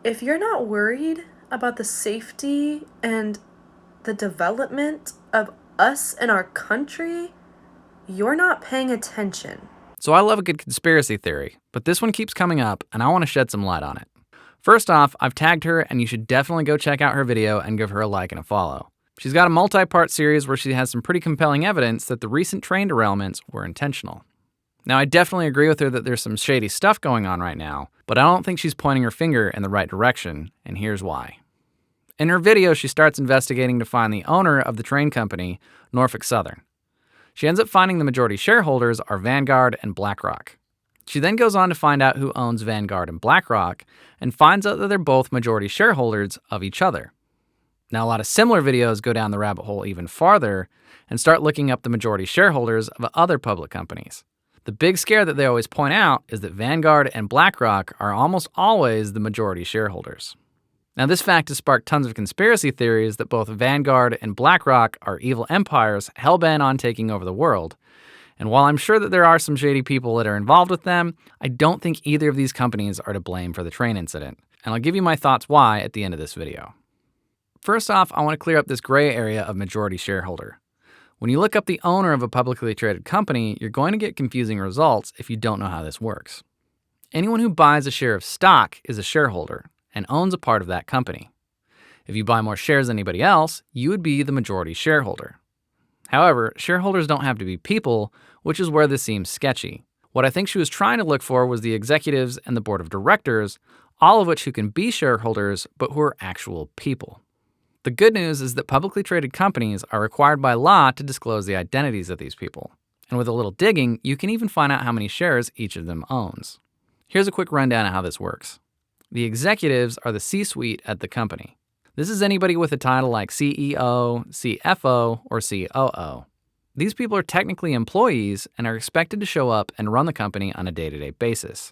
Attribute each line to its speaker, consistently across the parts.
Speaker 1: If you're not worried about the safety and the development of us and our country, you're not paying attention.
Speaker 2: So I love a good conspiracy theory, but this one keeps coming up and I want to shed some light on it. First off, I've tagged her and you should definitely go check out her video and give her a like and a follow. She's got a multi-part series where she has some pretty compelling evidence that the recent train derailments were intentional. Now, I definitely agree with her that there's some shady stuff going on right now, but I don't think she's pointing her finger in the right direction, and here's why. In her video, she starts investigating to find the owner of the train company, Norfolk Southern. She ends up finding the majority shareholders are Vanguard and Blackrock. She then goes on to find out who owns Vanguard and Blackrock and finds out that they're both majority shareholders of each other. Now, a lot of similar videos go down the rabbit hole even farther and start looking up the majority shareholders of other public companies. The big scare that they always point out is that Vanguard and BlackRock are almost always the majority shareholders. Now, this fact has sparked tons of conspiracy theories that both Vanguard and BlackRock are evil empires hell-bent on taking over the world. And while I'm sure that there are some shady people that are involved with them, I don't think either of these companies are to blame for the train incident. And I'll give you my thoughts why at the end of this video. First off, I want to clear up this gray area of majority shareholder. When you look up the owner of a publicly traded company, you're going to get confusing results if you don't know how this works. Anyone who buys a share of stock is a shareholder and owns a part of that company. If you buy more shares than anybody else, you would be the majority shareholder. However, shareholders don't have to be people, which is where this seems sketchy. What I think she was trying to look for was the executives and the board of directors, all of which who can be shareholders, but who are actual people. The good news is that publicly traded companies are required by law to disclose the identities of these people. And with a little digging, you can even find out how many shares each of them owns. Here's a quick rundown of how this works. The executives are the C-suite at the company. This is anybody with a title like CEO, CFO, or COO. These people are technically employees and are expected to show up and run the company on a day-to-day basis.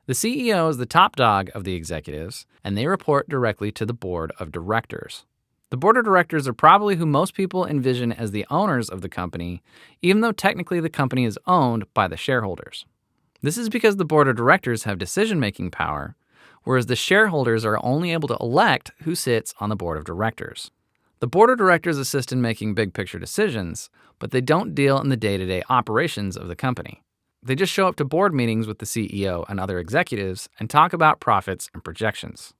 Speaker 2: The CEO is the top dog of the executives, and they report directly to the board of directors. The board of directors are probably who most people envision as the owners of the company, even though technically the company is owned by the shareholders. This is because the board of directors have decision-making power, whereas the shareholders are only able to elect who sits on the board of directors. The board of directors assist in making big-picture decisions, but they don't deal in the day-to-day operations of the company. They just show up to board meetings with the CEO and other executives and talk about profits and projections.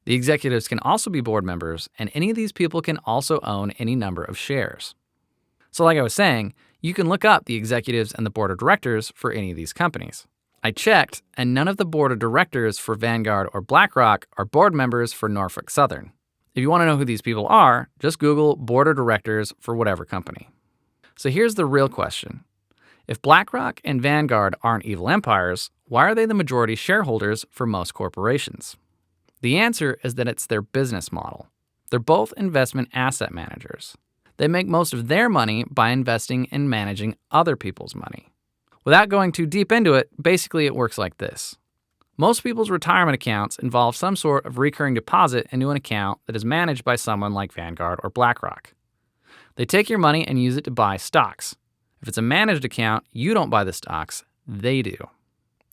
Speaker 2: The executives can also be board members, and any of these people can also own any number of shares. So like I was saying, you can look up the executives and the board of directors for any of these companies. I checked, and none of the board of directors for Vanguard or BlackRock are board members for Norfolk Southern. If you want to know who these people are, just Google board of directors for whatever company. So here's the real question. If BlackRock and Vanguard aren't evil empires, why are they the majority shareholders for most corporations? The answer is that it's their business model. They're both investment asset managers. They make most of their money by investing and managing other people's money. Without going too deep into it, basically it works like this. Most people's retirement accounts involve some sort of recurring deposit into an account that is managed by someone like Vanguard or BlackRock. They take your money and use it to buy stocks. If it's a managed account, you don't buy the stocks, they do.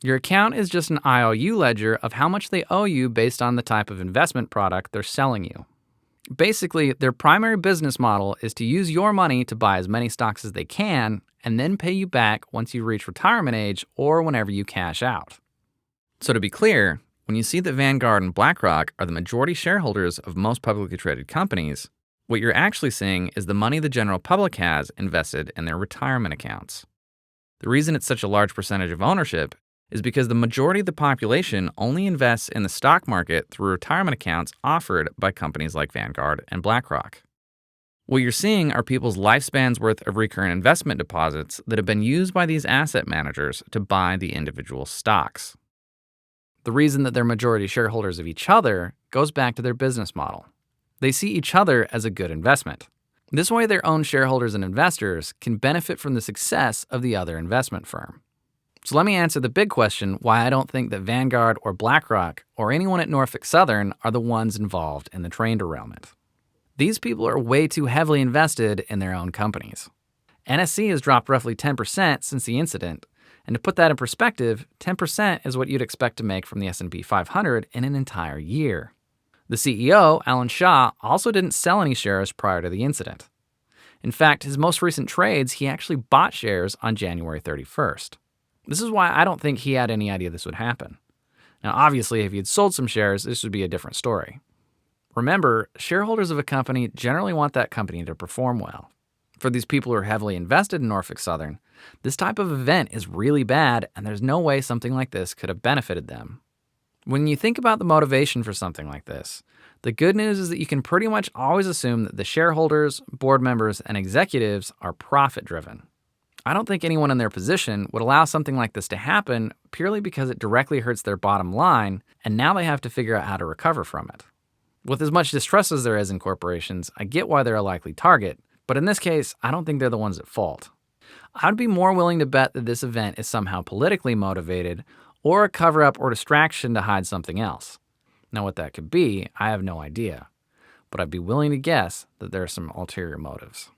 Speaker 2: Your account is just an IOU ledger of how much they owe you based on the type of investment product they're selling you. Basically, their primary business model is to use your money to buy as many stocks as they can and then pay you back once you reach retirement age or whenever you cash out. So to be clear, when you see that Vanguard and BlackRock are the majority shareholders of most publicly traded companies, what you're actually seeing is the money the general public has invested in their retirement accounts. The reason it's such a large percentage of ownership is because the majority of the population only invests in the stock market through retirement accounts offered by companies like Vanguard and BlackRock. What you're seeing are people's lifespans worth of recurrent investment deposits that have been used by these asset managers to buy the individual stocks. The reason that they're majority shareholders of each other goes back to their business model. They see each other as a good investment. This way, their own shareholders and investors can benefit from the success of the other investment firm. So let me answer the big question why I don't think that Vanguard or BlackRock or anyone at Norfolk Southern are the ones involved in the train derailment. These people are way too heavily invested in their own companies. NSC has dropped roughly 10% since the incident, And to put that in perspective, 10% is what you'd expect to make from the S&P 500 in an entire year. The CEO, Alan Shaw, also didn't sell any shares prior to the incident. In fact, his most recent trades, he actually bought shares on January 31st. This is why I don't think he had any idea this would happen. Now, obviously, if he had sold some shares, this would be a different story. Remember, shareholders of a company generally want that company to perform well. For these people who are heavily invested in Norfolk Southern, this type of event is really bad, and there's no way something like this could have benefited them. When you think about the motivation for something like this, the good news is that you can pretty much always assume that the shareholders, board members, and executives are profit-driven. I don't think anyone in their position would allow something like this to happen purely because it directly hurts their bottom line, and now they have to figure out how to recover from it. With as much distrust as there is in corporations, I get why they're a likely target, but in this case, I don't think they're the ones at fault. I'd be more willing to bet that this event is somehow politically motivated or a cover-up or distraction to hide something else. Now, what that could be, I have no idea, but I'd be willing to guess that there are some ulterior motives.